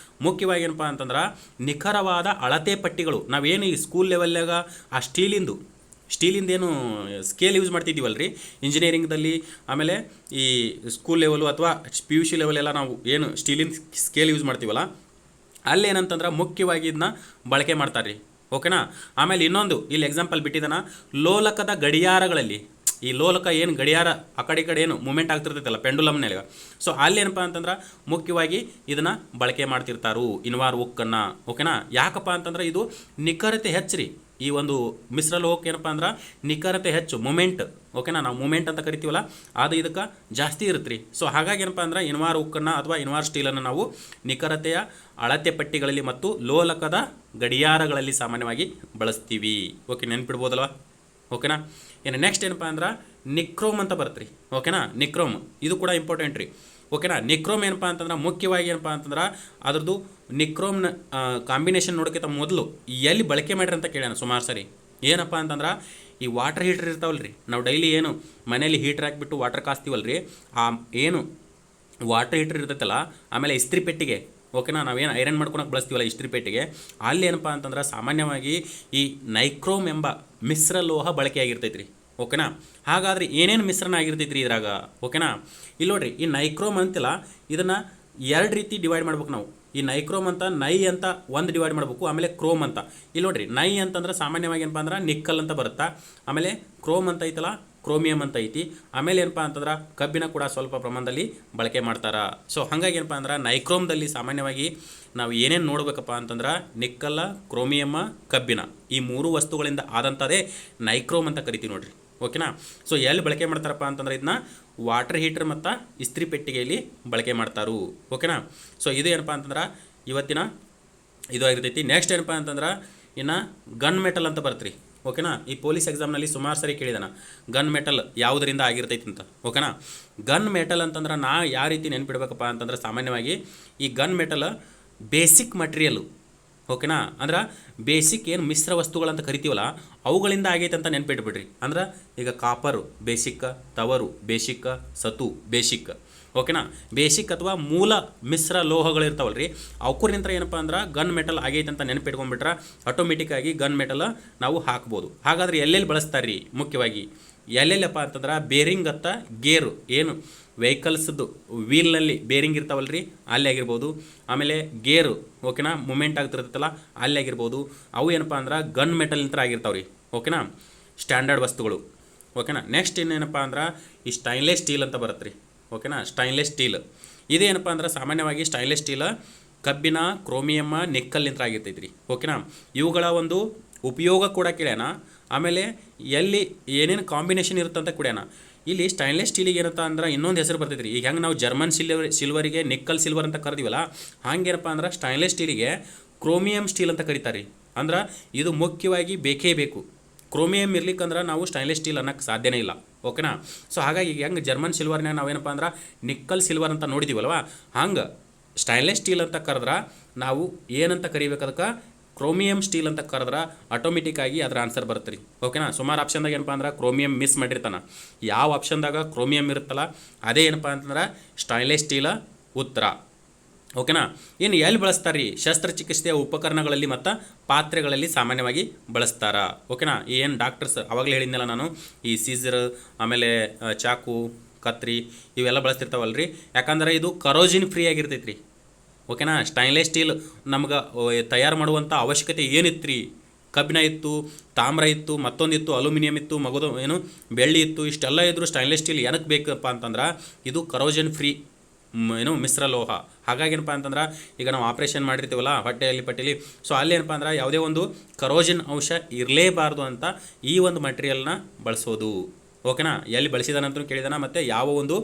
ಮುಖ್ಯವಾಗಿ ಏನಪ್ಪ ಅಂತಂದ್ರೆ ನಿಖರವಾದ ಅಳತೆ ಪಟ್ಟಿಗಳು. ನಾವೇನು ಈ ಸ್ಕೂಲ್ ಲೆವೆಲ್ನಾಗ ಆ ಸ್ಟೀಲಿಂದೇನು ಸ್ಕೇಲ್ ಯೂಸ್ ಮಾಡ್ತಿದ್ದೀವಲ್ಲ ರೀ ಇಂಜಿನಿಯರಿಂಗ್ದಲ್ಲಿ, ಆಮೇಲೆ ಈ ಸ್ಕೂಲ್ ಲೆವೆಲು ಅಥವಾ PUC ಲೆವೆಲೆಲ್ಲ ನಾವು ಏನು ಸ್ಟೀಲಿನ ಸ್ಕೇಲ್ ಯೂಸ್ ಮಾಡ್ತೀವಲ್ಲ ಅಲ್ಲಿ ಏನಂತಂದ್ರೆ ಮುಖ್ಯವಾಗಿ ಇದನ್ನ ಬಳಕೆ ಮಾಡ್ತಾರೆ ರೀ. ಓಕೆನಾ, ಆಮೇಲೆ ಇನ್ನೊಂದು ಇಲ್ಲಿ ಎಕ್ಸಾಂಪಲ್ ಬಿಟ್ಟಿದ್ದಾನ, ಲೋಲಕದ ಗಡಿಯಾರಗಳಲ್ಲಿ ಈ ಲೋಲಕ ಏನು ಗಡಿಯಾರ ಆ ಕಡೆ ಈ ಕಡೆ ಏನು ಮೂಮೆಂಟ್ ಆಗ್ತಿರ್ತೈತಲ್ಲ ಪೆಂಡುಲಮ್ನಲ್ಲಿ, ಸೊ ಅಲ್ಲಿ ಏನಪ್ಪ ಅಂತಂದ್ರೆ ಮುಖ್ಯವಾಗಿ ಇದನ್ನು ಬಳಕೆ ಮಾಡ್ತಿರ್ತಾರು ಇನ್ವಾರ್ ಉಕ್ಕನ್ನು. ಓಕೆನಾ, ಯಾಕಪ್ಪ ಅಂತಂದ್ರೆ ಇದು ನಿಖರತೆ ಹೆಚ್ಚು ರೀ. ಈ ಒಂದು ಮಿಶ್ರಲೋಹಕ್ಕೆ ಏನಪ್ಪ ಅಂದ್ರೆ ನಿಖರತೆ ಹೆಚ್ಚು, ಮೂಮೆಂಟ್. ಓಕೆನಾ, ನಾವು ಮೂಮೆಂಟ್ ಅಂತ ಕರಿತೀವಲ್ಲ ಅದು ಇದಕ್ಕೆ ಜಾಸ್ತಿ ಇರುತ್ತೆ ರೀ. ಸೊ ಹಾಗಾಗಿ ಏನಪ್ಪ ಅಂದ್ರೆ ಇನ್ವಾರ್ ಉಕ್ಕನ್ನು ಅಥವಾ ಇನ್ವಾರ್ ಸ್ಟೀಲನ್ನು ನಾವು ನಿಖರತೆಯ ಅಳತೆ ಪಟ್ಟಿಗಳಲ್ಲಿ ಮತ್ತು ಲೋಲಕದ ಗಡಿಯಾರಗಳಲ್ಲಿ ಸಾಮಾನ್ಯವಾಗಿ ಬಳಸ್ತೀವಿ. ಓಕೆ, ನೆನ್ಪಿಡ್ಬೋದಲ್ವ. ಓಕೆನಾ, ಇನ್ನು ನೆಕ್ಸ್ಟ್ ಏನಪ್ಪ ಅಂದ್ರೆ ನಿಕ್ರೋಮ್ ಅಂತ ಬರುತ್ತೆ ರೀ. ಓಕೆನಾ, ನಿಕ್ರೋಮ್ ಇದು ಕೂಡ ಇಂಪಾರ್ಟೆಂಟ್ ರೀ. ಓಕೆನಾ, ನಿಕ್ರೋಮ್ ಏನಪ್ಪ ಅಂತಂದ್ರೆ ಮುಖ್ಯವಾಗಿ ಏನಪ್ಪ ಅಂತಂದ್ರೆ ಅದ್ರದ್ದು ನಿಕ್ರೋಮ್ನ ಕಾಂಬಿನೇಷನ್ ನೋಡೋಕ್ಕಿಂತ ಮೊದಲು ಎಲ್ಲಿ ಬಳಕೆ ಮಾಡ್ರಿ ಅಂತ ಕೇಳ್ಯಾನ ಸುಮಾರು ಸರಿ. ಏನಪ್ಪ ಅಂತಂದ್ರೆ ಈ ವಾಟರ್ ಹೀಟರ್ ಇರ್ತಾವಲ್ಲ ರೀ, ನಾವು ಡೈಲಿ ಏನು ಮನೇಲಿ ಹೀಟ್ರ್ ಹಾಕಿಬಿಟ್ಟು ವಾಟರ್ ಕಾಸ್ತೀವಲ್ಲ ರೀ, ಆ ಏನು ವಾಟರ್ ಹೀಟರ್ ಇರ್ತೈತಲ್ಲ, ಆಮೇಲೆ ಇಸ್ತ್ರಿ ಪೆಟ್ಟಿಗೆ. ಓಕೆನಾ, ನಾವೇನು ಐರನ್ ಮಾಡ್ಕೊಳಕ್ಕೆ ಬಳಸ್ತೀವಲ್ಲ ಇಸ್ತ್ರಿ ಪೆಟ್ಟಿಗೆ, ಅಲ್ಲಿ ಏನಪ್ಪ ಅಂತಂದ್ರೆ ಸಾಮಾನ್ಯವಾಗಿ ಈ ನೈಕ್ರೋಮ್ ಎಂಬ ಮಿಶ್ರ ಲೋಹ ಬಳಕೆಯಾಗಿರ್ತೈತೆ ರೀ. ಓಕೆನಾ. ಹಾಗಾದರೆ ಏನೇನು ಮಿಶ್ರಣ ಆಗಿರ್ತೈತ್ರಿ ಇದ್ರಾಗ, ಓಕೆನಾ. ಇಲ್ಲಿ ನೋಡ್ರಿ, ಈ ನೈಕ್ರೋಮ್ ಅಂತಿಲ್ಲ, ಇದನ್ನು ಎರಡು ರೀತಿ ಡಿವೈಡ್ ಮಾಡ್ಬೇಕು ನಾವು. ಈ ನೈಕ್ರೋಮ್ ಅಂತ ನೈ ಅಂತ ಒಂದು ಡಿವೈಡ್ ಮಾಡಬೇಕು, ಆಮೇಲೆ ಕ್ರೋಮ್ ಅಂತ. ಇಲ್ಲಿ ನೋಡ್ರಿ, ನೈ ಅಂತಂದ್ರೆ ಸಾಮಾನ್ಯವಾಗಿ ಏನಪ್ಪ ಅಂದ್ರೆ ನಿಕ್ಕಲ್ ಅಂತ ಬರುತ್ತಾ, ಆಮೇಲೆ ಕ್ರೋಮ್ ಅಂತ ಐತಲ್ಲ ಕ್ರೋಮಿಯಂ ಅಂತ ಐತಿ, ಆಮೇಲೆ ಏನಪ್ಪ ಅಂತಂದ್ರೆ ಕಬ್ಬಿನ ಕೂಡ ಸ್ವಲ್ಪ ಪ್ರಮಾಣದಲ್ಲಿ ಬಳಕೆ ಮಾಡ್ತಾರೆ. ಸೊ ಹಾಗಾಗಿ ಏನಪ್ಪ ಅಂದ್ರೆ ನೈಕ್ರೋಮ್ದಲ್ಲಿ ಸಾಮಾನ್ಯವಾಗಿ ನಾವು ಏನೇನು ನೋಡ್ಬೇಕಪ್ಪ ಅಂತಂದ್ರೆ ನಿಕ್ಕಲ್ಲ, ಕ್ರೋಮಿಯಮ್ಮ, ಕಬ್ಬಿನ ಈ ಮೂರು ವಸ್ತುಗಳಿಂದ ಆದಂಥದ್ದೇ ನೈಕ್ರೋಮ್ ಅಂತ ಕರಿತೀವಿ ನೋಡ್ರಿ, ಓಕೆನಾ. ಸೊ ಎಲ್ಲಿ ಬಳಕೆ ಮಾಡ್ತಾರಪ್ಪ ಅಂತಂದ್ರೆ ಇದನ್ನ ವಾಟರ್ ಹೀಟರ್ ಮತ್ತು ಇಸ್ತ್ರಿ ಪೆಟ್ಟಿಗೆಯಲ್ಲಿ ಬಳಕೆ ಮಾಡ್ತಾರು, ಓಕೆನಾ. ಸೊ ಇದು ಏನಪ್ಪ ಅಂತಂದ್ರೆ ಇವತ್ತಿನ ಇದು ಆಗಿರ್ತೈತಿ. ನೆಕ್ಸ್ಟ್ ಏನಪ್ಪ ಅಂತಂದ್ರೆ ಇನ್ನು ಗನ್ ಮೆಟಲ್ ಅಂತ ಬರುತ್ತೆ ರೀ, ಓಕೆನಾ. ಈ ಪೊಲೀಸ್ ಎಕ್ಸಾಮ್ನಲ್ಲಿ ಸುಮಾರು ಸರಿ ಕೇಳಿದಾನ ಗನ್ ಮೆಟಲ್ ಯಾವುದರಿಂದ ಆಗಿರ್ತೈತಿ ಅಂತ, ಓಕೆನಾ. ಗನ್ ಮೆಟಲ್ ಅಂತಂದ್ರೆ ನಾ ಯಾವ ರೀತಿ ನೆನ್ಪಿಡ್ಬೇಕಪ್ಪ ಅಂತಂದ್ರೆ ಸಾಮಾನ್ಯವಾಗಿ ಈ ಗನ್ ಮೆಟಲ್ ಬೇಸಿಕ್ ಮಟೀರಿಯಲು, ಓಕೆನಾ. ಅಂದ್ರೆ ಬೇಸಿಕ್ ಏನು ಮಿಶ್ರ ವಸ್ತುಗಳಂತ ಕರಿತೀವಲ್ಲ ಅವುಗಳಿಂದ ಆಗೈತೆ ಅಂತ ನೆನ್ಪಿಟ್ಬಿಡ್ರಿ. ಅಂದ್ರೆ ಈಗ ಕಾಪರು ಬೇಸಿಕ್, ತವರು ಬೇಸಿಕ್, ಸತು ಬೇಸಿಕ್, ಓಕೆನಾ. ಬೇಸಿಕ್ ಅಥವಾ ಮೂಲ ಮಿಶ್ರ ಲೋಹಗಳು ಇರ್ತಾವಲ್ಲ ರೀ, ಅವಕ್ಕೂರಿಂತ ಏನಪ್ಪ ಅಂದ್ರೆ ಗನ್ ಮೆಟಲ್ ಆಗೈತೆ ಅಂತ ನೆನ್ಪಿಟ್ಕೊಂಡ್ಬಿಟ್ರೆ ಆಟೋಮೆಟಿಕ್ಕಾಗಿ ಗನ್ ಮೆಟಲ್ ನಾವು ಹಾಕ್ಬೋದು. ಹಾಗಾದ್ರೆ ಎಲ್ಲೆಲ್ಲಿ ಬಳಸ್ತಾರೆ ರೀ ಮುಖ್ಯವಾಗಿ, ಎಲ್ಲೆಲ್ಲಪ್ಪ ಅಂತಂದ್ರೆ ಬೇರಿಂಗ್ ಅತ್ತ ಗೇರು ಏನು ವೆಹಿಕಲ್ಸ್ದು ವೀಲ್ನಲ್ಲಿ ಬೇರಿಂಗ್ ಇರ್ತಾವಲ್ಲ ರೀ ಅಲ್ಲಿ ಆಗಿರ್ಬೋದು, ಆಮೇಲೆ ಗೇರು ಓಕೆನಾ ಮೂಮೆಂಟ್ ಆಗ್ತಿರ್ತೈತಲ್ಲ ಅಲ್ಲಿ ಆಗಿರ್ಬೋದು, ಅವು ಏನಪ್ಪ ಅಂದ್ರೆ ಗನ್ ಮೆಟಲ್ ಆಗಿರ್ತಾವೆ ರೀ, ಓಕೆನಾ. ಸ್ಟ್ಯಾಂಡರ್ಡ್ ವಸ್ತುಗಳು, ಓಕೆನಾ. ನೆಕ್ಸ್ಟ್ ಇನ್ನೇನಪ್ಪ ಅಂದ್ರೆ ಈ ಸ್ಟೈನ್ಲೆಸ್ ಸ್ಟೀಲ್ ಅಂತ ಬರುತ್ತೆ ರೀ, ಓಕೆನಾ. ಸ್ಟೈನ್ಲೆಸ್ ಸ್ಟೀಲ್ ಇದೇನಪ್ಪ ಅಂದ್ರೆ ಸಾಮಾನ್ಯವಾಗಿ ಸ್ಟೈನ್ಲೆಸ್ ಸ್ಟೀಲ್ ಕಬ್ಬಿನ, ಕ್ರೋಮಿಯಮ್ಮ, ನಿಕ್ಕಲ್ನಿಂದ ಆಗಿರ್ತೈತೆ ರೀ, ಓಕೆನಾ. ಇವುಗಳ ಒಂದು ಉಪಯೋಗ ಕೂಡ ಕೇಳ್ಯಾನ, ಆಮೇಲೆ ಎಲ್ಲಿ ಏನೇನು ಕಾಂಬಿನೇಷನ್ ಇರುತ್ತಂತ ಕೂಡ್ಯಾನ. ಇಲ್ಲಿ ಸ್ಟೈನ್ಲೆಸ್ ಸ್ಟೀಲಿಗೆ ಏನಂತ ಅಂದ್ರೆ ಇನ್ನೊಂದು ಹೆಸರು ಬರ್ತೈತೆ ರೀ. ಈಗ ಹೆಂಗೆ ನಾವು ಜರ್ಮನ್ ಸಿಲ್ವರಿಗೆ ನಿಕ್ಕಲ್ ಸಿಲ್ವರ್ ಅಂತ ಕರೆದಿವಲ್ಲ, ಹಂಗೇನಪ್ಪ ಅಂದ್ರೆ ಸ್ಟೈನ್ಲೆಸ್ ಸ್ಟೀಲಿಗೆ ಕ್ರೋಮಿಯಂ ಸ್ಟೀಲ್ ಅಂತ ಕರೀತಾರೆ ರೀ. ಅಂದ್ರೆ ಇದು ಮುಖ್ಯವಾಗಿ ಬೇಕೇ ಬೇಕು. ಕ್ರೋಮಿಯಂ ಇರ್ಲಿಕ್ಕಂದ್ರೆ ನಾವು ಸ್ಟೈನ್ಲೆಸ್ ಸ್ಟೀಲ್ ಅನ್ನೋಕ್ಕೆ ಸಾಧ್ಯನೇ ಇಲ್ಲ, ಓಕೆನಾ. ಸೊ ಹಾಗಾಗಿ ಹೆಂಗೆ ಜರ್ಮನ್ ಸಿಲ್ವರ್ನಾಗ ನಾವೇನಪ್ಪ ಅಂದ್ರೆ ನಿಕ್ಕಲ್ ಸಿಲ್ವರ್ ಅಂತ ನೋಡಿದ್ದೀವಲ್ವ, ಹಂಗೆ ಸ್ಟೈನ್ಲೆಸ್ ಸ್ಟೀಲ್ ಅಂತ ಕರೆದ್ರೆ ನಾವು ಏನಂತ ಕರಿಬೇಕು, ಅದಕ್ಕೆ ಕ್ರೋಮಿಯಂ ಸ್ಟೀಲ್ ಅಂತ ಕರೆದ್ರೆ ಆಟೋಮೆಟಿಕ್ಕಾಗಿ ಅದರ ಆನ್ಸರ್ ಬರುತ್ತೆ ರೀ, ಓಕೆನಾ. ಸುಮಾರು ಆಪ್ಷನ್ದಾಗ ಏನಪ್ಪ ಅಂದ್ರೆ ಕ್ರೋಮಿಯಂ ಮಿಸ್ ಮಾಡಿರ್ತಾನೆ. ಯಾವ ಆಪ್ಷನ್ದಾಗ ಕ್ರೋಮಿಯಂ ಇರುತ್ತಲ್ಲ ಅದೇ ಏನಪ್ಪ ಅಂತಂದ್ರೆ ಸ್ಟೈನ್ಲೆಸ್ ಸ್ಟೀಲ ಉತ್ತರ, ಓಕೆನಾ. ಇನ್ನು ಎಲ್ಲಿ ಬಳಸ್ತಾರೆ ರೀ, ಶಸ್ತ್ರಚಿಕಿತ್ಸೆಯ ಉಪಕರಣಗಳಲ್ಲಿ ಮತ್ತು ಪಾತ್ರೆಗಳಲ್ಲಿ ಸಾಮಾನ್ಯವಾಗಿ ಬಳಸ್ತಾರ, ಓಕೆನಾ. ಏನು ಡಾಕ್ಟರ್ಸ್ ಅವಾಗಲೇ ಹೇಳಿದ್ನಲ್ಲ ನಾನು, ಈ ಸೀಸರ್ ಆಮೇಲೆ ಚಾಕು, ಕತ್ರಿ ಇವೆಲ್ಲ ಬಳಸ್ತಿರ್ತಾವಲ್ಲ ರೀ, ಯಾಕಂದ್ರೆ ಇದು ಕರೋಜಿನ್ ಫ್ರೀ ಆಗಿರ್ತೈತೆ ರೀ, ಓಕೆನಾ. ಸ್ಟೈನ್ಲೆಸ್ ಸ್ಟೀಲ್ ನಮ್ಗೆ ತಯಾರು ಮಾಡುವಂಥ ಅವಶ್ಯಕತೆ ಏನಿತ್ತು ರೀ, ಕಬ್ಬಿಣ ಇತ್ತು, ತಾಮ್ರ ಇತ್ತು, ಮತ್ತೊಂದಿತ್ತು ಅಲ್ಯೂಮಿನಿಯಂ ಇತ್ತು, ಏನು ಬೆಳ್ಳಿ ಇತ್ತು, ಇಷ್ಟೆಲ್ಲ ಇದ್ದರೂ ಸ್ಟೈನ್ಲೆಸ್ ಸ್ಟೀಲ್ ಏನಕ್ಕೆ ಬೇಕಪ್ಪ ಅಂತಂದ್ರೆ ಇದು ಕರೋಜನ್ ಫ್ರೀ ಏನು ಮಿಶ್ರ ಲೋಹ. ಹಾಗಾಗಿ ಏನಪ್ಪ ಅಂತಂದ್ರೆ ಈಗ ನಾವು ಆಪ್ರೇಷನ್ ಮಾಡಿರ್ತೀವಲ್ಲ ಹೊಟ್ಟೆಯಲ್ಲಿ ಪಟ್ಟೆಯಲ್ಲಿ, ಸೊ ಅಲ್ಲಿ ಏನಪ್ಪ ಅಂದ್ರೆ ಯಾವುದೇ ಒಂದು ಕರೋಜನ್ ಅಂಶ ಇರಲೇಬಾರ್ದು ಅಂತ ಈ ಒಂದು ಮಟೀರಿಯಲ್ನ ಬಳಸೋದು, ಓಕೆನಾ. ಎಲ್ಲಿ ಬಳಸಿದಾನಂತೂ ಕೇಳಿದಾನ, ಮತ್ತು ಯಾವ ಒಂದು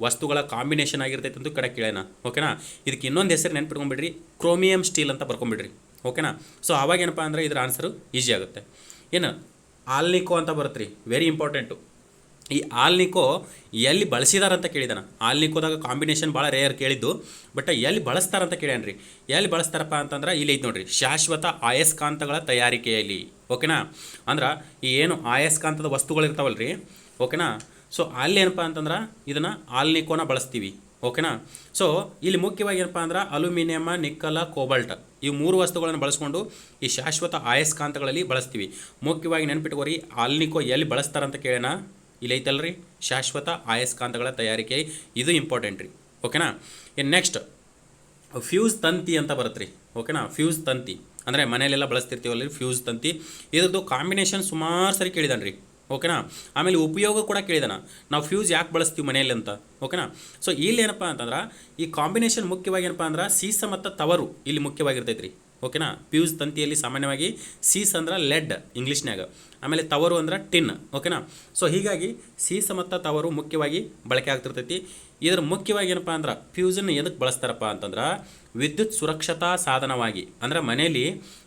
ವಸ್ತುಗಳ ಕಾಂಬಿನೇಷನ್ ಆಗಿರ್ತೈತೆ ಅಂತೂ ಕಡೆ ಕೇಳೋಣ, ಓಕೆನಾ. ಇದಕ್ಕೆ ಇನ್ನೊಂದು ಹೆಸರು ನೆನ್ಪಿಟ್ಕೊಂಡ್ಬಿಡ್ರಿ, ಕ್ರೋಮಿಯಂ ಸ್ಟೀಲ್ ಅಂತ ಬರ್ಕೊಂಬಿಡ್ರಿ, ಓಕೆನಾ. ಸೊ ಅವಾಗೇನಪ್ಪ ಅಂದರೆ ಇದ್ರ ಆನ್ಸರು ಈಸಿ ಆಗುತ್ತೆ. ಏನು ಆಲ್ನಿಕೋ ಅಂತ ಬರುತ್ತೆ ರೀ, ವೆರಿ ಇಂಪಾರ್ಟೆಂಟು. ಈ ಆಲ್ನಿಕೋ ಎಲ್ಲಿ ಬಳಸಿದಾರಂತ ಕೇಳಿದಾನ. ಆಲ್ನಿಕೋದಾಗ ಕಾಂಬಿನೇಷನ್ ಭಾಳ ರೇರ್ ಕೇಳಿದ್ದು, ಬಟ್ ಎಲ್ಲಿ ಬಳಸ್ತಾರಂತ ಕೇಳ್ಯಾನ್ರಿ. ಎಲ್ಲಿ ಬಳಸ್ತಾರಪ್ಪ ಅಂತಂದ್ರೆ ಇಲ್ಲಿ ಐತೆ ನೋಡ್ರಿ, ಶಾಶ್ವತ ಅಯಸ್ಕಾಂತಗಳ ತಯಾರಿಕೆಯಲ್ಲಿ, ಓಕೆನಾ. ಅಂದ್ರೆ ಈ ಏನು ಅಯಸ್ಕಾಂತದ ವಸ್ತುಗಳಿರ್ತಾವಲ್ಲ ರೀ, ಓಕೆನಾ. ಸೊ ಅಲ್ಲಿ ಏನಪ್ಪ ಅಂತಂದ್ರೆ ಇದನ್ನು ಆಲ್ನಿಕೋನ ಬಳಸ್ತೀವಿ, ಓಕೆನಾ. ಸೊ ಇಲ್ಲಿ ಮುಖ್ಯವಾಗಿ ಏನಪ್ಪ ಅಂದ್ರೆ ಅಲ್ಯೂಮಿನಿಯಂ, ನಿಕ್ಕಲ, ಕೋಬಾಲ್ಟ್ ಈ ಮೂರು ವಸ್ತುಗಳನ್ನು ಬಳಸ್ಕೊಂಡು ಈ ಶಾಶ್ವತ ಅಯಸ್ಕಾಂತಗಳಲ್ಲಿ ಬಳಸ್ತೀವಿ. ಮುಖ್ಯವಾಗಿ ನೆನ್ಪಿಟ್ಕೋರಿ, ಆಲ್ನಿಕೋ ಎಲ್ಲಿ ಬಳಸ್ತಾರಂತ ಕೇಳೋಣ. ಇಲ್ಲಿ ಐತಲ್ರಿ ಶಾಶ್ವತ ಅಯಸ್ಕಾಂತಗಳ ತಯಾರಿಕೆ, ಇದು ಇಂಪಾರ್ಟೆಂಟ್ ರೀ, ಓಕೆನಾ. ಇನ್ನು ನೆಕ್ಸ್ಟ್ ಫ್ಯೂಸ್ ತಂತಿ ಅಂತ ಬರುತ್ತೆ ರೀ, ಓಕೆನಾ. ಫ್ಯೂಸ್ ತಂತಿ ಅಂದರೆ ಮನೆಯಲ್ಲೆಲ್ಲ ಬಳಸ್ತಿರ್ತೀವಲ್ಲ ರೀ ಫ್ಯೂಸ್ ತಂತಿ, ಇದ್ರದ್ದು ಕಾಂಬಿನೇಷನ್ ಸುಮಾರು ಸರಿ ಕೇಳಿದಾನೆ ರೀ, ಓಕೆನಾ. ಆಮೇಲೆ ಉಪಯೋಗ ಕೂಡ ಕೇಳಿದಾನ, ನಾವು ಫ್ಯೂಸ್ ಯಾಕೆ ಬಳಸ್ತೀವಿ ಮನೆಯಲ್ಲಿ ಅಂತ, ಓಕೆನಾ. ಸೊ ಇಲ್ಲಿ ಏನಪ್ಪ ಅಂತಂದ್ರೆ ಈ ಕಾಂಬಿನೇಷನ್ ಮುಖ್ಯವಾಗಿ ಏನಪ್ಪ ಅಂದ್ರೆ ಸೀಸ ಮತ್ತು ತವರು ಇಲ್ಲಿ ಮುಖ್ಯವಾಗಿರ್ತೈತೆ ರೀ, ಓಕೆನಾ. ಫ್ಯೂಸ್ ತಂತಿಯಲ್ಲಿ ಸಾಮಾನ್ಯವಾಗಿ ಸೀಸ್ ಅಂದ್ರೆ ಲೆಡ್ ಇಂಗ್ಲೀಷ್ನಾಗ, ಆಮೇಲೆ ತವರು ಅಂದ್ರೆ ಟಿನ್, ಓಕೆನಾ. ಸೊ ಹೀಗಾಗಿ ಸೀಸ ಮತ್ತು ತವರು ಮುಖ್ಯವಾಗಿ ಬಳಕೆ ಆಗ್ತಿರ್ತೈತಿ. ಇದ್ರ ಮುಖ್ಯವಾಗಿ ಏನಪ್ಪ ಅಂದ್ರೆ ಫ್ಯೂಸನ್ನು ಎದಕ್ಕೆ ಬಳಸ್ತಾರಪ್ಪ ಅಂತಂದ್ರೆ ವಿದ್ಯುತ್ ಸುರಕ್ಷತಾ ಸಾಧನವಾಗಿ. ಅಂದ್ರೆ ಮನೆಯಲ್ಲಿ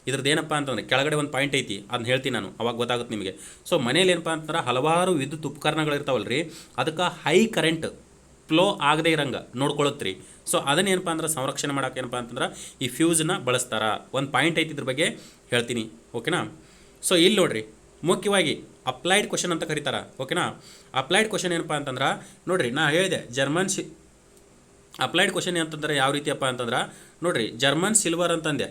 ಇದ್ರದ್ದು ಏನಪ್ಪ ಅಂತಂದ್ರೆ ಕೆಳಗಡೆ ಒಂದು ಪಾಯಿಂಟ್ ಐತಿ, ಅದನ್ನ ಹೇಳ್ತೀನಿ ನಾನು, ಅವಾಗ ಗೊತ್ತಾಗುತ್ತೆ ನಿಮಗೆ. ಸೊ ಮನೇಲಿ ಏನಪ್ಪ ಅಂತಂದ್ರೆ ಹಲವಾರು ವಿದ್ಯುತ್ ಉಪಕರಣಗಳಿರ್ತಾವಲ್ಲ ರೀ, ಅದಕ್ಕೆ ಹೈ ಕರೆಂಟ್ ಫ್ಲೋ ಆಗದೆ ಇರಂಗೆ ನೋಡ್ಕೊಳ್ಳುತ್ತೆ ರೀ. ಸೊ ಅದನ್ನೇನಪ್ಪ ಅಂದ್ರೆ ಸಂರಕ್ಷಣೆ ಮಾಡೋಕೆ ಏನಪ್ಪ ಅಂತಂದ್ರೆ ಈ ಫ್ಯೂಸನ್ನ ಬಳಸ್ತಾರ. ಒಂದು ಪಾಯಿಂಟ್ ಐತಿ ಇದ್ರ ಬಗ್ಗೆ ಹೇಳ್ತೀನಿ, ಓಕೆನಾ. ಸೊ ಇಲ್ಲಿ ನೋಡ್ರಿ, ಮುಖ್ಯವಾಗಿ ಅಪ್ಲೈಡ್ ಕ್ವಶನ್ ಅಂತ ಕರೀತಾರೆ, ಓಕೆನಾ. ಅಪ್ಲೈಡ್ ಕ್ವಶನ್ ಏನಪ್ಪ ಅಂತಂದ್ರೆ ನೋಡ್ರಿ, ನಾ ಹೇಳಿದೆ ಅಪ್ಲೈಡ್ ಕ್ವಶನ್ ಅಂತಂದ್ರೆ ಯಾವ ರೀತಿಯಪ್ಪ ಅಂತಂದ್ರೆ ನೋಡ್ರಿ, ಜರ್ಮನ್ ಸಿಲ್ವರ್ ಅಂತಂದೆ,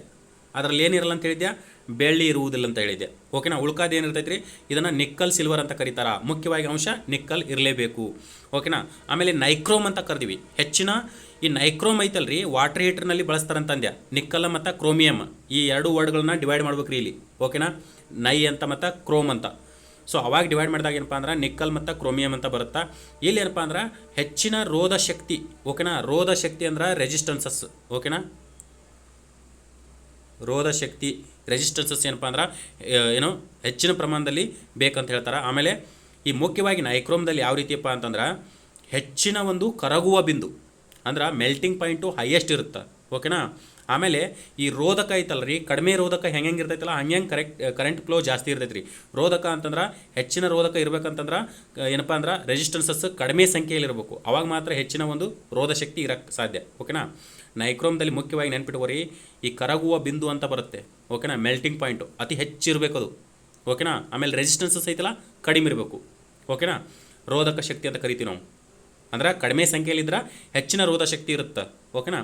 ಅದರಲ್ಲಿ ಏನಿರಲ್ಲ ಅಂತ ಹೇಳಿದ್ಯಾ, ಬೆಳ್ಳಿ ಇರುವುದಿಲ್ಲ ಅಂತ ಹೇಳಿದ್ದೆ. ಓಕೆನಾ, ಉಳ್ಕಾದ ಏನಿರ್ತೈತೆ ರೀ, ಇದನ್ನು ನಿಕ್ಕಲ್ ಸಿಲ್ವರ್ ಅಂತ ಕರೀತಾರ. ಮುಖ್ಯವಾಗಿ ಅಂಶ ನಿಕ್ಕಲ್ ಇರಲೇಬೇಕು. ಓಕೆನಾ, ಆಮೇಲೆ ನೈಕ್ರೋಮ್ ಅಂತ ಕರೆದಿವಿ. ಹೆಚ್ಚಿನ ಈ ನೈಕ್ರೋಮ್ ಐತಲ್ರಿ, ವಾಟರ್ ಹೀಟರ್ನಲ್ಲಿ ಬಳಸ್ತಾರಂತ ಅಂದ್ಯ. ನಿಕ್ಕಲ್ ಮತ್ತು ಕ್ರೋಮಿಯಮ್ ಈ ಎರಡು ವರ್ಡ್ಗಳನ್ನ ಡಿವೈಡ್ ಮಾಡ್ಬೇಕು ರೀ ಇಲ್ಲಿ. ಓಕೆನಾ, ನೈ ಅಂತ ಮತ್ತು ಕ್ರೋಮ್ ಅಂತ. ಸೊ ಅವಾಗ ಡಿವೈಡ್ ಮಾಡಿದಾಗ ಏನಪ್ಪ ಅಂದ್ರೆ ನಿಕ್ಕಲ್ ಮತ್ತು ಕ್ರೋಮಿಯಮ್ ಅಂತ ಬರುತ್ತಾ. ಇಲ್ಲಿ ಏನಪ್ಪ ಅಂದ್ರೆ ಹೆಚ್ಚಿನ ರೋಧ ಶಕ್ತಿ. ಓಕೆನಾ, ರೋಧ ಶಕ್ತಿ ಅಂದ್ರೆ ರೆಸಿಸ್ಟೆನ್ಸಸ್. ಓಕೆನಾ, ರೋಧ ಶಕ್ತಿ ರೆಸಿಸ್ಟೆನ್ಸಸ್ ಏನಪ್ಪ ಅಂದ್ರೆ ಏನು ಹೆಚ್ಚಿನ ಪ್ರಮಾಣದಲ್ಲಿ ಬೇಕಂತ ಹೇಳ್ತಾರೆ. ಆಮೇಲೆ ಈ ಮುಖ್ಯವಾಗಿ ನೈಕ್ರೋಮ್ದಲ್ಲಿ ಯಾವ ರೀತಿಯಪ್ಪ ಅಂತಂದ್ರೆ ಹೆಚ್ಚಿನ ಒಂದು ಕರಗುವ ಬಿಂದು ಅಂದ್ರೆ ಮೆಲ್ಟಿಂಗ್ ಪಾಯಿಂಟು ಹೈಯೆಸ್ಟ್ ಇರುತ್ತೆ. ಓಕೆನಾ, ಆಮೇಲೆ ಈ ರೋಧಕ ಐತಲ್ಲ ರೀ, ಕಡಿಮೆ ರೋಧಕ ಹೆಂಗೆ ಇರ್ತೈತಲ್ಲ ಹಂಗೆ ಕರೆಂಟ್ ಫ್ಲೋ ಜಾಸ್ತಿ ಇರ್ತೈತೆ ರೀ. ರೋಧಕ ಅಂತಂದ್ರೆ ಹೆಚ್ಚಿನ ರೋಧಕ ಇರಬೇಕಂತಂದ್ರೆ ಏನಪ್ಪ ಅಂದ್ರೆ ರೆಸಿಸ್ಟೆನ್ಸಸ್ ಕಡಿಮೆ ಸಂಖ್ಯೆಯಲ್ಲಿ ಇರಬೇಕು. ಅವಾಗ ಮಾತ್ರ ಹೆಚ್ಚಿನ ಒಂದು ರೋಧ ಶಕ್ತಿ ಇರೋಕ್ಕೆ ಸಾಧ್ಯ. ಓಕೆನಾ, ನೈಕ್ರೋಮ್ದಲ್ಲಿ ಮುಖ್ಯವಾಗಿ ನೆನ್ಪಿಟ್ಕೋರಿ, ಈ ಕರಗುವ ಬಿಂದು ಅಂತ ಬರುತ್ತೆ. ಓಕೆನಾ, ಮೆಲ್ಟಿಂಗ್ ಪಾಯಿಂಟು ಅತಿ ಹೆಚ್ಚಿರಬೇಕು ಅದು. ಓಕೆನಾ, ಆಮೇಲೆ ರೆಸಿಸ್ಟೆನ್ಸಸ್ ಐತಲ್ಲ ಕಡಿಮೆ ಇರಬೇಕು. ಓಕೆನಾ, ರೋಧಕ ಶಕ್ತಿ ಅಂತ ಕರಿತೀವಿ ನಾವು. ಅಂದ್ರೆ ಕಡಿಮೆ ಸಂಖ್ಯೆಯಲ್ಲಿದ್ರೆ ಹೆಚ್ಚಿನ ರೋಧ ಶಕ್ತಿ ಇರುತ್ತೆ. ಓಕೆನಾ,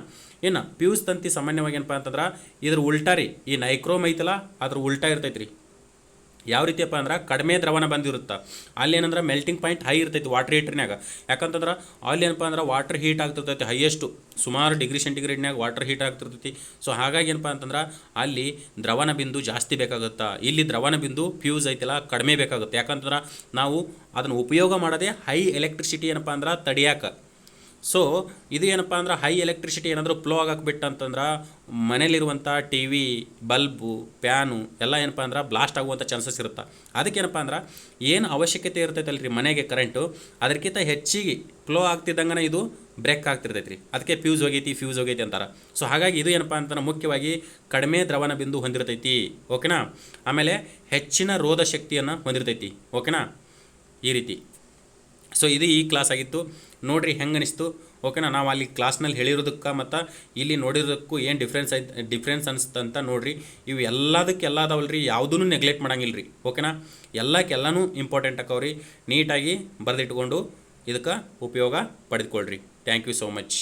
ಇನ್ನು ಪ್ಯೂಸ್ ತಂತಿ ಸಾಮಾನ್ಯವಾಗಿ ಏನಪ್ಪ ಅಂತಂದ್ರೆ ಇದ್ರ ಉಲ್ಟಾ ರೀ, ಈ ನೈಕ್ರೋಮ್ ಐತಲ್ಲ ಅದ್ರ ಉಲ್ಟಾ ಇರ್ತೈತೆ ರೀ. ಯಾವ ರೀತಿಯಪ್ಪ ಅಂದ್ರೆ ಕಡಿಮೆ ದ್ರವಣ ಬಂದಿರುತ್ತೆ. ಅಲ್ಲಿ ಏನಂದ್ರೆ ಮೆಲ್ಟಿಂಗ್ ಪಾಯಿಂಟ್ ಹೈ ಇರ್ತೈತಿ ವಾಟರ್ ಹೀಟ್ರ್ನಾಗ. ಯಾಕಂತಂದ್ರೆ ಅಲ್ಲಿ ಏನಪ್ಪ ಅಂದ್ರೆ ವಾಟರ್ ಹೀಟ್ ಆಗ್ತಿರ್ತೈತಿ ಹೈಯೆಸ್ಟು, ಸುಮಾರು ಡಿಗ್ರಿ ಸೆಂಟಿಗ್ರೇಡ್ನಾಗ ವಾಟರ್ ಹೀಟ್ ಆಗ್ತಿರ್ತೈತಿ. ಸೊ ಹಾಗಾಗಿ ಏನಪ್ಪ ಅಂತಂದ್ರೆ ಅಲ್ಲಿ ದ್ರವಣ ಬಿಂದು ಜಾಸ್ತಿ ಬೇಕಾಗುತ್ತೆ. ಇಲ್ಲಿ ದ್ರವಣ ಬಿಂದು ಫ್ಯೂಸ್ ಐತಲ್ಲ ಕಡಿಮೆ ಬೇಕಾಗುತ್ತೆ. ಯಾಕಂತಂದ್ರೆ ನಾವು ಅದನ್ನು ಉಪಯೋಗ ಮಾಡೋದೇ ಹೈ ಎಲೆಕ್ಟ್ರಿಸಿಟಿ ಏನಪ್ಪ ಅಂದ್ರೆ ತಡಿಯಾಕ. ಸೊ ಇದು ಏನಪ್ಪ ಅಂದ್ರೆ ಹೈ ಎಲೆಕ್ಟ್ರಿಸಿಟಿ ಏನಾದರೂ ಫ್ಲೋ ಆಗಕ್ಕೆ ಅಂತಂದ್ರೆ ಮನೇಲಿರುವಂಥ ಟಿ ವಿ, ಬಲ್ಬು, ಫ್ಯಾನು ಎಲ್ಲ ಏನಪ್ಪ ಅಂದ್ರೆ ಬ್ಲಾಸ್ಟ್ ಆಗುವಂಥ ಚಾನ್ಸಸ್ ಇರುತ್ತೆ. ಅದಕ್ಕೇನಪ್ಪ ಅಂದ್ರೆ ಏನು ಅವಶ್ಯಕತೆ ಇರ್ತೈತಲ್ಲ ರೀ ಮನೆಗೆ ಕರೆಂಟು, ಅದಕ್ಕಿಂತ ಹೆಚ್ಚಿಗೆ ಫ್ಲೋ ಆಗ್ತಿದ್ದಂಗೆ ಇದು ಬ್ರೇಕ್ ಆಗ್ತಿರ್ತೈತೆ ರೀ. ಅದಕ್ಕೆ ಫ್ಯೂಸ್ ಹೋಗೈತಿ ಅಂತಾರೆ. ಸೊ ಹಾಗಾಗಿ ಇದು ಏನಪ್ಪ ಅಂತಂದ್ರೆ ಮುಖ್ಯವಾಗಿ ಕಡಿಮೆ ದ್ರವಣ ಬಿಂದು ಹೊಂದಿರ್ತೈತಿ. ಓಕೆನಾ, ಆಮೇಲೆ ಹೆಚ್ಚಿನ ರೋಧ ಶಕ್ತಿಯನ್ನು ಹೊಂದಿರ್ತೈತಿ. ಓಕೆನಾ, ಈ ರೀತಿ. ಸೊ ಇದು ಈ ಕ್ಲಾಸ್ ಆಗಿತ್ತು. ನೋಡಿರಿ ಹೆಂಗೆ ಅನಿಸ್ತು. ಓಕೆನಾ, ನಾವು ಅಲ್ಲಿ ಕ್ಲಾಸ್ನಲ್ಲಿ ಹೇಳಿರೋದಕ್ಕೆ ಮತ್ತು ಇಲ್ಲಿ ನೋಡಿರೋದಕ್ಕೂ ಏನು ಡಿಫ್ರೆನ್ಸ್ ಅನಿಸ್ತಂತ ನೋಡಿರಿ. ಇವು ಎಲ್ಲದಕ್ಕೆಲ್ಲ ಅದಾವಲ್ಲ ರೀ, ಯಾವುದೂ ನೆಗ್ಲೆಕ್ಟ್ ಮಾಡಂಗಿಲ್ಲ ರೀ. ಓಕೆನಾ, ಎಲ್ಲನೂ ಇಂಪಾರ್ಟೆಂಟ್ ಆಕವ್ರಿ. ನೀಟಾಗಿ ಬರೆದಿಟ್ಕೊಂಡು ಇದಕ್ಕೆ ಉಪಯೋಗ ಪಡೆದುಕೊಳ್ರಿ. Thank you so much.